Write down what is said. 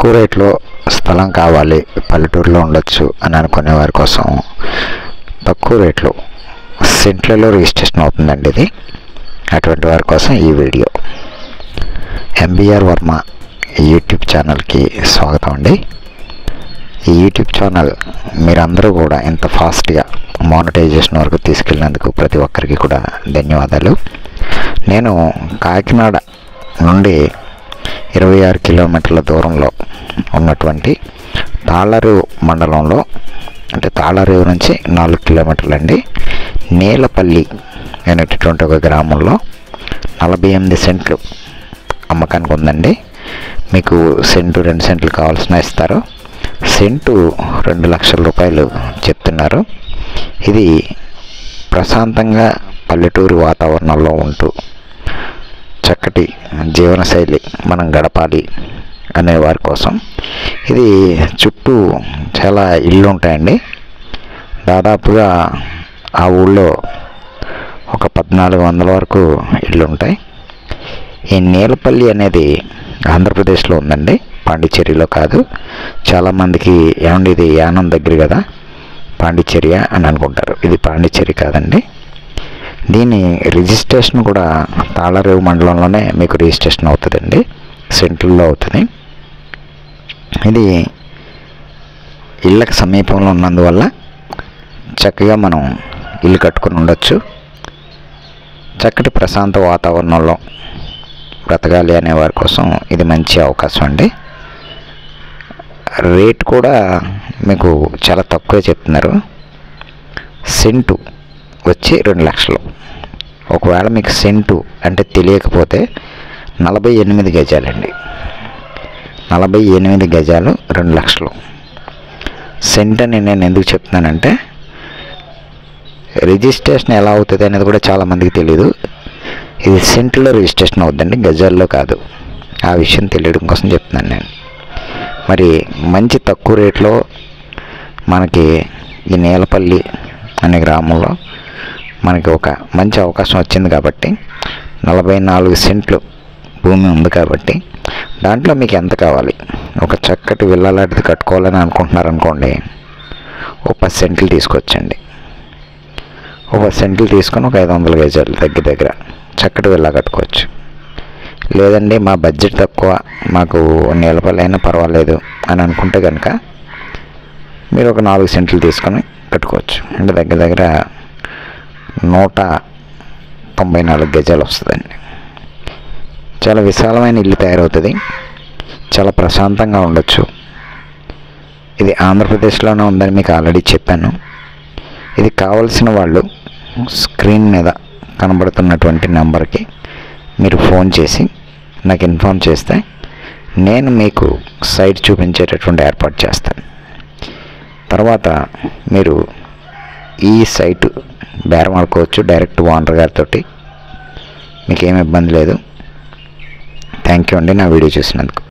తక్కువ రేట్లో స్థలం కావాలి, పల్లెటూరులో ఉండొచ్చు అని అనుకునే వారి కోసం తక్కువ రేట్లో సెంట్లలో రిజిస్ట్రేషన్ అవుతుందండి ఇది. అటువంటి వారి కోసం ఈ వీడియో. ఎంబీఆర్ వర్మ యూట్యూబ్ ఛానల్కి స్వాగతం అండి. ఈ యూట్యూబ్ ఛానల్ మీరందరూ కూడా ఇంత ఫాస్ట్గా మానిటైజేషన్ వరకు తీసుకెళ్ళినందుకు ప్రతి ఒక్కరికి కూడా ధన్యవాదాలు. నేను కాకినాడ నుండి 26 కిలోమీటర్ల దూరంలో ఉన్నటువంటి తాళరేవు మండలంలో, అంటే తాళరేవు నుంచి 4 కిలోమీటర్లు అండి, నీలపల్లి అనేటటువంటి ఒక గ్రామంలో 48 సెంట్లు అమ్మకానికి ఉందండి. మీకు సెంటు 2 సెంట్లు కావాల్సిన ఇస్తారు. సెంటు 2 లక్షల రూపాయలు చెప్తున్నారు. ఇది ప్రశాంతంగా పల్లెటూరు వాతావరణంలో ఉంటూ చక్కటి జీవనశైలి మనం గడపాలి అనే వారి కోసం. ఇది చుట్టూ చాలా ఇళ్ళు ఉంటాయండి. దాదాపుగా ఆ ఊళ్ళో ఒక 1400 వరకు ఇళ్ళు ఉంటాయి. ఈ నీలపల్లి అనేది ఆంధ్రప్రదేశ్లో ఉందండి, పాండిచ్చేరిలో కాదు. చాలామందికి ఏమండి ఇది యానం దగ్గర కదా పాండిచ్చేరియా అని అనుకుంటారు. ఇది పాండిచ్చేరి కాదండి. దీని రిజిస్ట్రేషన్ కూడా తాళరేవు మండలంలోనే మీకు రిజిస్ట్రేషన్ అవుతుందండి, సెంట్రల్లో అవుతుంది. ఇది ఇళ్ళకి సమీపంలో ఉన్నందువల్ల చక్కగా మనం ఇల్లు కట్టుకుని ఉండొచ్చు. చక్కటి ప్రశాంత వాతావరణంలో బ్రతకాలి అనే వారి కోసం ఇది మంచి అవకాశం అండి. రేట్ కూడా మీకు చాలా తక్కువే చెప్తున్నారు. సెంటు వచ్చి 2 లక్షలు. ఒకవేళ మీకు సెంటు అంటే తెలియకపోతే 48 గజాలండి. 48 గజాలు 2 లక్షలు. సెంట్ అని నేను ఎందుకు చెప్తున్నానంటే రిజిస్ట్రేషన్ ఎలా అవుతుంది అనేది కూడా చాలామందికి తెలియదు. ఇది సెంట్లో రిజిస్ట్రేషన్ అవుతుందండి, గజాల్లో కాదు. ఆ విషయం తెలియడం కోసం చెప్తున్నాను నేను. మరి మంచి తక్కువ రేట్లో మనకి ఈ నీలపల్లి అనే గ్రామంలో మనకి ఒక మంచి అవకాశం వచ్చింది కాబట్టి 44 సెంట్లు భూమి ఉంది కాబట్టి దాంట్లో మీకు ఎంత కావాలి, ఒక చక్కటి విల్లా లాంటిది కట్టుకోవాలని అనుకుంటున్నారనుకోండి, ఒక 10 సెంట్లు తీసుకొచ్చండి. ఒక 10 సెంట్లు తీసుకొని ఒక 500 గజాలు దగ్గర చక్కటి విల్లా కట్టుకోవచ్చు. లేదండి మా బడ్జెట్ తక్కువ, మాకు నీలపల్లి అయినా పర్వాలేదు అని అనుకుంటే కనుక మీరు ఒక 4 సెంట్లు తీసుకొని కట్టుకోవచ్చు. అంటే దగ్గర 194 గజాలు వస్తుందండి. చాలా విశాలమైన ఇల్లు తయారవుతుంది. చాలా ప్రశాంతంగా ఉండొచ్చు. ఇది ఆంధ్రప్రదేశ్లోనే ఉందని మీకు ఆల్రెడీ చెప్పాను. ఇది కావలసిన వాళ్ళు స్క్రీన్ మీద కనబడుతున్నటువంటి నెంబర్కి మీరు ఫోన్ చేసి నాకు ఇన్ఫామ్ చేస్తే నేను మీకు సైట్ చూపించేటటువంటి ఏర్పాటు చేస్తాను. తర్వాత మీరు ఈ సైటు బేరం ఆడుకోవచ్చు డైరెక్ట్ ఓనర్ గారితో. మీకు ఏమి ఇబ్బంది లేదు. థ్యాంక్ యూ అండి నా వీడియో చూసినందుకు.